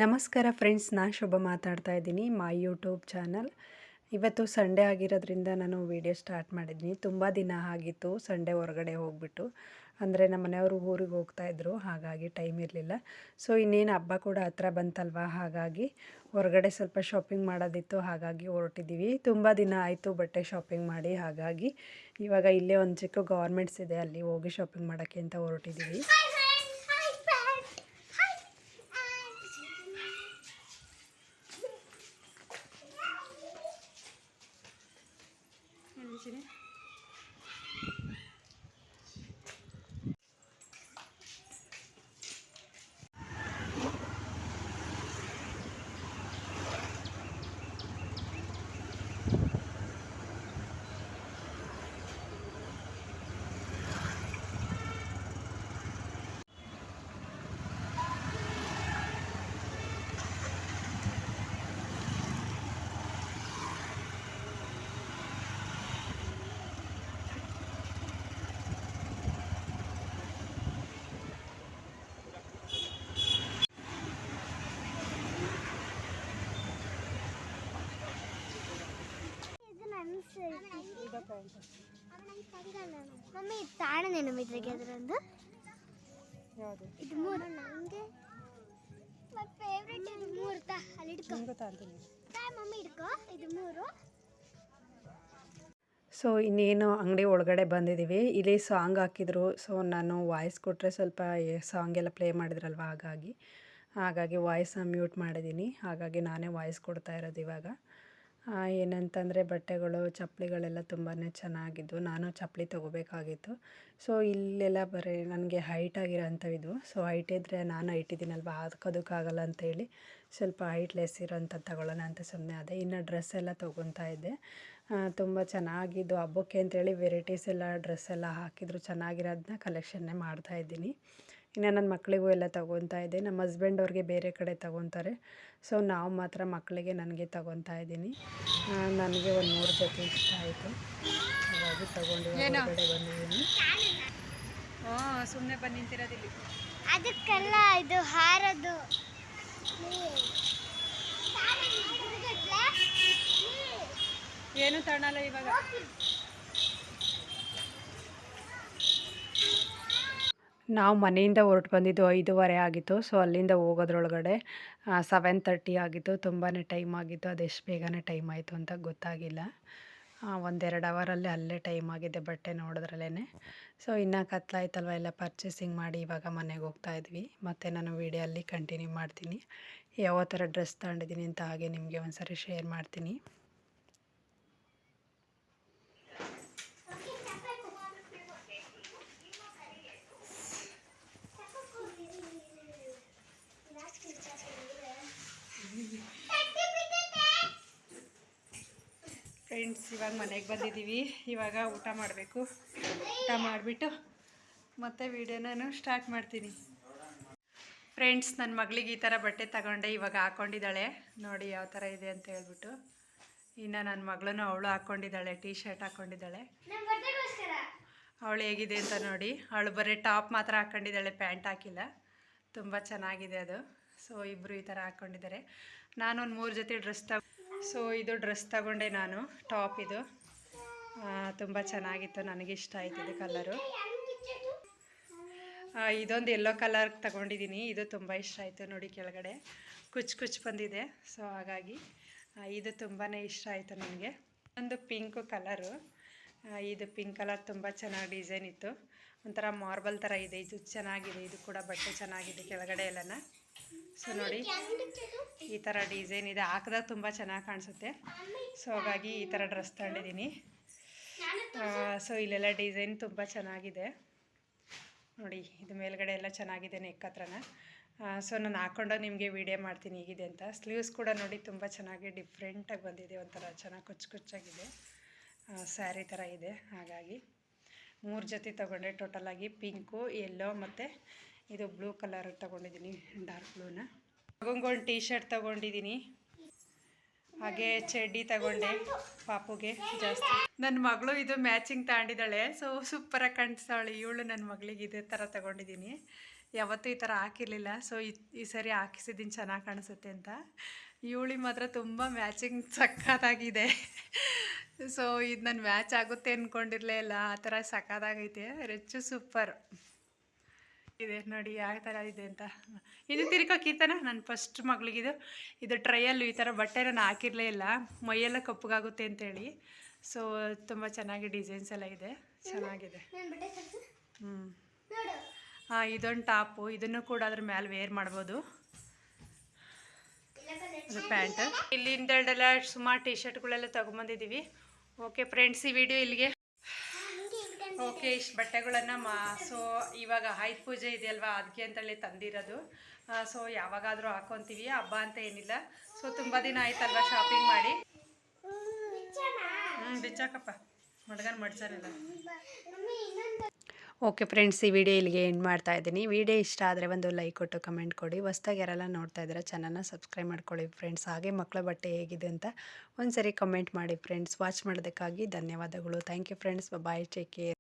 ನಮಸ್ಕಾರ ಫ್ರೆಂಡ್ಸ್, ನಾನು ಶುಭ ಮಾತಾಡ್ತಾ ಇದ್ದೀನಿ ಮೈ ಯೂಟ್ಯೂಬ್ ಚಾನಲ್. ಇವತ್ತು ಸಂಡೇ ಆಗಿರೋದ್ರಿಂದ ನಾನು ವಿಡಿಯೋ ಸ್ಟಾರ್ಟ್ ಮಾಡಿದ್ದೀನಿ. ತುಂಬ ದಿನ ಆಗಿತ್ತು ಸಂಡೇ ಹೊರಗಡೆ ಹೋಗ್ಬಿಟ್ಟು, ಅಂದರೆ ನಮ್ಮ ಮನೆಯವರು ಊರಿಗೆ ಹೋಗ್ತಾಯಿದ್ರು, ಹಾಗಾಗಿ ಟೈಮ್ ಇರಲಿಲ್ಲ. ಸೊ ಇನ್ನೇನು ಹಬ್ಬ ಕೂಡ ಹತ್ರ ಬಂತಲ್ವ, ಹಾಗಾಗಿ ಹೊರಗಡೆ ಸ್ವಲ್ಪ ಶಾಪಿಂಗ್ ಮಾಡೋದಿತ್ತು, ಹಾಗಾಗಿ ಹೊರಟಿದ್ದೀವಿ. ತುಂಬ ದಿನ ಆಯಿತು ಬಟ್ಟೆ ಶಾಪಿಂಗ್ ಮಾಡಿ, ಹಾಗಾಗಿ ಇವಾಗ ಇಲ್ಲೇ ಒಂದು ಚಿಕ್ಕ ಗಾರ್ಮೆಂಟ್ಸ್ ಇದೆ, ಅಲ್ಲಿ ಹೋಗಿ ಶಾಪಿಂಗ್ ಮಾಡೋಕ್ಕೆ ಅಂತ ಹೊರಟಿದ್ದೀವಿ. ಮಮ್ಮಿ ತಾಣನೇನು ಇದ್ರಾಗೆ ಅದರೊಂದು ಯಾವುದು ಇದು ಮೂರು ನನಗೆ ಫೇವ್ರೆಟ್. ಇದು ಮೂರು ತಾ ಅಲ್ಲಿ ಇಡ್ಕೊ ಮಮ್ಮಿ, ಇಡ್ಕೊ ಇದು ಮೂರು. ಸೊ ಇನ್ನೇನು ಅಂಗಡಿ ಒಳಗಡೆ ಬಂದಿದ್ದೀವಿ. ಇಲ್ಲಿ ಸಾಂಗ್ ಹಾಕಿದ್ರು, ಸೊ ನಾನು ವಾಯ್ಸ್ ಕೊಟ್ಟರೆ ಸ್ವಲ್ಪ ಸಾಂಗ್ ಎಲ್ಲ ಪ್ಲೇ ಮಾಡಿದ್ರಲ್ವ, ಹಾಗಾಗಿ ವಾಯ್ಸನ್ನ ಮ್ಯೂಟ್ ಮಾಡಿದ್ದೀನಿ. ಹಾಗಾಗಿ ನಾನೇ ವಾಯ್ಸ್ ಕೊಡ್ತಾ ಇರೋದು ಇವಾಗ. ಏನಂತಂದರೆ ಬಟ್ಟೆಗಳು, ಚಪ್ಪಲಿಗಳೆಲ್ಲ ತುಂಬಾ ಚೆನ್ನಾಗಿದ್ದು, ನಾನು ಚಪ್ಪಲಿ ತೊಗೋಬೇಕಾಗಿತ್ತು. ಸೊ ಇಲ್ಲೆಲ್ಲ ಬರೀ ನನಗೆ ಹೈಟ್ ಆಗಿರೋಂಥವಿದ್ವು. ಸೊ ಹೈಟ್ ಇದ್ದರೆ ನಾನು ಹೈಟ್ ಇದ್ದೀನಲ್ವ, ಹಾಕೋದಕ್ಕಾಗಲ್ಲ ಅಂತೇಳಿ ಸ್ವಲ್ಪ ಹೈಟ್ ಲೆಸ್ ಇರೋಂಥದ್ದು ತಗೊಳ್ಳೋಣ ಅಂತ ಸುಮ್ಮನೆ ಅದೇ. ಇನ್ನು ಡ್ರೆಸ್ ಎಲ್ಲ ತೊಗೊತಾ ಇದ್ದೆ, ತುಂಬ ಚೆನ್ನಾಗಿದ್ದು. ಹಬ್ಬಕ್ಕೆ ಅಂತೇಳಿ ವೆರೈಟೀಸ್ ಎಲ್ಲ ಡ್ರೆಸ್ ಎಲ್ಲ ಹಾಕಿದ್ರು, ಚೆನ್ನಾಗಿರೋದನ್ನ ಕಲೆಕ್ಷನ್ನೇ ಮಾಡ್ತಾಯಿದ್ದೀನಿ. ಇನ್ನು ನನ್ನ ಮಕ್ಕಳಿಗೂ ಎಲ್ಲ ತೊಗೊತಾ ಇದ್ದೆ. ನಮ್ಮ ಹಸ್ಬೆಂಡ್ ಅವ್ರಿಗೆ ಬೇರೆ ಕಡೆ ತೊಗೊತಾರೆ. ಸೊ ನಾವು ಮಾತ್ರ ಮಕ್ಕಳಿಗೆ ನನಗೆ ತೊಗೊತಾ ಇದ್ದೀನಿ. ನನಗೆ ಒಂದು 3 ಜೊತೆ ಇಷ್ಟ ಆಯಿತು, ಹಾಗಾಗಿ ತೊಗೊಂಡು ಹೊರಗಡೆ ಬಂದಿದ್ದೀನಿ. ಸುಮ್ಮನೆ ಬಂದು ನಿಂತಿರೋದಿಲ್ಲ, ಅದಕ್ಕೆಲ್ಲ ಇದು ಹಾರದು. ಏನು ತಗೊಳಲ್ಲ ಇವಾಗ. ನಾವು ಮನೆಯಿಂದ ಹೊರಟು ಬಂದಿದ್ದು 5:30 ಆಗಿತ್ತು. ಸೊ ಅಲ್ಲಿಂದ ಹೋಗೋದ್ರೊಳಗಡೆ 7:30 ಆಗಿತ್ತು. ತುಂಬಾ ಟೈಮ್ ಆಗಿತ್ತು. ಅದೆಷ್ಟು ಬೇಗನೆ ಟೈಮ್ ಆಯಿತು ಅಂತ ಗೊತ್ತಾಗಿಲ್ಲ. 1-2 ಅವರಲ್ಲಿ ಅಲ್ಲೇ ಟೈಮ್ ಆಗಿದೆ ಬಟ್ಟೆ ನೋಡಿದ್ರಲ್ಲೇ. ಸೊ ಇನ್ನು ಕತ್ಲಾಯ್ತಲ್ವ, ಎಲ್ಲ ಪರ್ಚೇಸಿಂಗ್ ಮಾಡಿ ಇವಾಗ ಮನೆಗೆ ಹೋಗ್ತಾ ಇದ್ವಿ. ಮತ್ತು ನಾನು ವೀಡಿಯೋ ಅಲ್ಲಿ ಕಂಟಿನ್ಯೂ ಮಾಡ್ತೀನಿ, ಯಾವ ಥರ ಡ್ರೆಸ್ ತಗೊಂಡಿದ್ದೀನಿ ಅಂತ ಹಾಗೆ ನಿಮಗೆ ಒಂದು ಸರಿ ಶೇರ್ ಮಾಡ್ತೀನಿ. ಫ್ರೆಂಡ್ಸ್, ಇವಾಗ ಮನೆಗೆ ಬಂದಿದ್ದೀವಿ. ಇವಾಗ ಊಟ ಮಾಡಬೇಕು. ಊಟ ಮಾಡಿಬಿಟ್ಟು ಮತ್ತೆ ವೀಡಿಯೋನ ಸ್ಟಾರ್ಟ್ ಮಾಡ್ತೀನಿ. ಫ್ರೆಂಡ್ಸ್, ನನ್ನ ಮಗಳಿಗೆ ಈ ಥರ ಬಟ್ಟೆ ತಗೊಂಡೆ, ಇವಾಗ ಹಾಕ್ಕೊಂಡಿದ್ದಾಳೆ ನೋಡಿ ಯಾವ ಥರ ಇದೆ ಅಂತ ಹೇಳ್ಬಿಟ್ಟು. ಇನ್ನು ನನ್ನ ಮಗಳೂ ಅವಳು ಹಾಕ್ಕೊಂಡಿದ್ದಾಳೆ, ಟೀ ಶರ್ಟ್ ಹಾಕ್ಕೊಂಡಿದ್ದಾಳೆ. ಅವಳು ಹೇಗಿದೆ ಅಂತ ನೋಡಿ. ಅವಳು ಬರೀ ಟಾಪ್ ಮಾತ್ರ ಹಾಕ್ಕೊಂಡಿದ್ದಾಳೆ, ಪ್ಯಾಂಟ್ ಹಾಕಿಲ್ಲ. ತುಂಬ ಚೆನ್ನಾಗಿದೆ ಅದು. ಸೊ ಇಬ್ಬರು ಈ ಥರ ಹಾಕ್ಕೊಂಡಿದ್ದಾರೆ. ನಾನೊಂದು 3 ಜೊತೆ ಡ್ರೆಸ್ ಸೊ ಇದು ಡ್ರೆಸ್ ತಗೊಂಡೆ ನಾನು, ಟಾಪ್ ಇದು. ತುಂಬ ಚೆನ್ನಾಗಿತ್ತು, ನನಗೆ ಇಷ್ಟ ಆಯ್ತು ಇದು ಕಲರು. ಇದೊಂದು ಯೆಲ್ಲೋ ಕಲರ್ ತಗೊಂಡಿದ್ದೀನಿ, ಇದು ತುಂಬ ಇಷ್ಟ ಆಯಿತು ನೋಡಿ. ಕೆಳಗಡೆ ಕುಚ್ಚು ಬಂದಿದೆ, ಸೊ ಹಾಗಾಗಿ ಇದು ತುಂಬಾ ಇಷ್ಟ ಆಯಿತು ನನಗೆ. ಒಂದು ಪಿಂಕ್ ಕಲರು, ಇದು ಪಿಂಕ್ ಕಲರ್ ತುಂಬ ಚೆನ್ನಾಗಿ ಡಿಸೈನ್ ಇತ್ತು, ಒಂಥರ ಮಾರ್ಬಲ್ ಥರ ಇದೆ. ಇದು ಚೆನ್ನಾಗಿದೆ, ಇದು ಕೂಡ ಬಟ್ಟೆ ಚೆನ್ನಾಗಿದೆ ಕೆಳಗಡೆ ಎಲ್ಲನ. ಸೊ ನೋಡಿ, ಈ ಥರ ಡಿಸೈನ್ ಇದೆ, ಹಾಕಿದಾಗ ತುಂಬ ಚೆನ್ನಾಗಿ ಕಾಣಿಸುತ್ತೆ. ಸೊ ಹಾಗಾಗಿ ಈ ಥರ ಡ್ರೆಸ್ ತಗೊಂಡಿದ್ದೀನಿ. ಸೊ ಇಲ್ಲೆಲ್ಲ ಡಿಸೈನ್ ತುಂಬ ಚೆನ್ನಾಗಿದೆ ನೋಡಿ. ಇದು ಮೇಲ್ಗಡೆ ಎಲ್ಲ ಚೆನ್ನಾಗಿದೆ, ನೆಕ್ ಹತ್ರನ. ಸೊ ನಾನು ಹಾಕ್ಕೊಂಡೋಗಿ ನಿಮಗೆ ವೀಡಿಯೋ ಮಾಡ್ತೀನಿ ಹೇಗಿದೆ ಅಂತ. ಸ್ಲೀವ್ಸ್ ಕೂಡ ನೋಡಿ ತುಂಬ ಚೆನ್ನಾಗಿ ಡಿಫ್ರೆಂಟಾಗಿ ಬಂದಿದೆ, ಒಂಥರ ಚೆನ್ನಾಗಿ ಕುಚ್ಚಾಗಿದೆ, ಸ್ಯಾರಿ ಥರ ಇದೆ. ಹಾಗಾಗಿ 3 ಜೊತೆ ತೊಗೊಂಡೆ ಟೋಟಲಾಗಿ. ಪಿಂಕು, ಯೆಲ್ಲೋ ಮತ್ತು ಇದು ಬ್ಲೂ ಕಲರ್ ತೊಗೊಂಡಿದ್ದೀನಿ, ಡಾರ್ಕ್ ಬ್ಲೂನ. ಮಗಂಗೊಂದು ಟೀ ಶರ್ಟ್ ತೊಗೊಂಡಿದ್ದೀನಿ, ಹಾಗೆ ಚಡ್ಡಿ ತಗೊಂಡೆ ಪಾಪುಗೆ ಜಾಸ್ತಿ. ನನ್ನ ಮಗಳು ಇದು ಮ್ಯಾಚಿಂಗ್ ತಗೊಂಡಿದ್ದಾಳೆ, ಸೊ ಸೂಪರಾಗಿ ಕಾಣಿಸ್ತಾವಳೆ ಇವಳು. ನನ್ನ ಮಗಳಿಗೆ ಇದೇ ಥರ ತಗೊಂಡಿದ್ದೀನಿ. ಯಾವತ್ತೂ ಈ ಥರ ಹಾಕಿರಲಿಲ್ಲ. ಸೊ ಈ ಸರಿ ಹಾಕಿಸಿದ್ದೀನಿ ಚೆನ್ನಾಗಿ ಕಾಣಿಸುತ್ತೆ ಅಂತ. ಇವಳಿ ಮಾತ್ರ ತುಂಬ ಮ್ಯಾಚಿಂಗ್ ಸಖತ್ತಾಗಿದೆ. ಸೊ ಇದು ನಾನು ಮ್ಯಾಚ್ ಆಗುತ್ತೆ ಅಂದ್ಕೊಂಡಿರಲೇ ಇಲ್ಲ, ಆ ಥರ ಸಖತ್ತಾಗೈತೆ. ರಿಚ್ಚು ಸೂಪರ್ ಇದೆ ನೋಡಿ ಯಾವ ಥರ ಇದೆ ಅಂತ. ಇದು ತಿರ್ಕೋ ಕೀರ್ತನ ನನ್ನ ಫಸ್ಟ್ ಮಗಳಿಗಿದು ಇದು ಟ್ರೈಯಲ್ಲು. ಈ ಥರ ಬಟ್ಟೆ ನಾನು ಹಾಕಿರಲೇ ಇಲ್ಲ, ಮೈಯೆಲ್ಲ ಕಪ್ಪಗಾಗುತ್ತೆ ಅಂತೇಳಿ. ಸೊ ತುಂಬ ಚೆನ್ನಾಗಿ ಡಿಸೈನ್ಸ್ ಎಲ್ಲ ಇದೆ, ಚೆನ್ನಾಗಿದೆ. ಹಾಂ, ಇದೊಂದು ಟಾಪು, ಇದನ್ನು ಕೂಡ ಅದ್ರ ಮೇಲೆ ವೇರ್ ಮಾಡ್ಬೋದು. ಅದು ಪ್ಯಾಂಟ್. ಇಲ್ಲಿ ಹಿಂದೆರಡೆಲ್ಲ ಸುಮಾರು ಟಿ ಶರ್ಟ್ಗಳೆಲ್ಲ ತೊಗೊಂಬಂದಿದ್ದೀವಿ. ಓಕೆ ಫ್ರೆಂಡ್ಸ್, ಈ ವಿಡಿಯೋ ಇಲ್ಲಿಗೆ. ಓಕೆ, ಇಷ್ಟು ಬಟ್ಟೆಗಳನ್ನು ಸೊ ಇವಾಗ ಆಯುಧ ಪೂಜೆ ಇದೆಯಲ್ವಾ, ಅದಕ್ಕೆ ಅಂತೇಳಿ ತಂದಿರೋದು. ಸೊ ಯಾವಾಗಾದರೂ ಹಾಕೊತೀವಿ, ಹಬ್ಬ ಅಂತ ಏನಿಲ್ಲ. ಸೊ ತುಂಬ ದಿನ ಆಯ್ತಲ್ವ ಶಾಪಿಂಗ್ ಮಾಡಿ. ಬಿಚ್ಚಾಕಪ್ಪ ಮಡ್ಗನ್ ಮಡ್ಚಾನಿಲ್ಲ. ಓಕೆ ಫ್ರೆಂಡ್ಸ್, ಈ ವಿಡಿಯೋ ಇಲ್ಲಿಗೆ ಎಂಡ್ ಮಾಡ್ತಾ ಇದ್ದೀನಿ. ವಿಡಿಯೋ ಇಷ್ಟ ಆದರೆ ಒಂದು ಲೈಕ್ ಕೊಟ್ಟು ಕಮೆಂಟ್ ಕೊಡಿ. ಹೊಸ್ದಾಗಿ ಯಾರೆಲ್ಲ ನೋಡ್ತಾ ಇದ್ದಾರೆ ಚಾನಲ್ನ ಸಬ್ಸ್ಕ್ರೈಬ್ ಮಾಡ್ಕೊಳ್ಳಿ ಫ್ರೆಂಡ್ಸ್. ಹಾಗೆ ಮಕ್ಕಳ ಬಟ್ಟೆ ಹೇಗಿದೆ ಅಂತ ಒಂದ್ಸರಿ ಕಮೆಂಟ್ ಮಾಡಿ ಫ್ರೆಂಡ್ಸ್. ವಾಚ್ ಮಾಡೋದಕ್ಕಾಗಿ ಧನ್ಯವಾದಗಳು. Thank you friends. Bye, take care.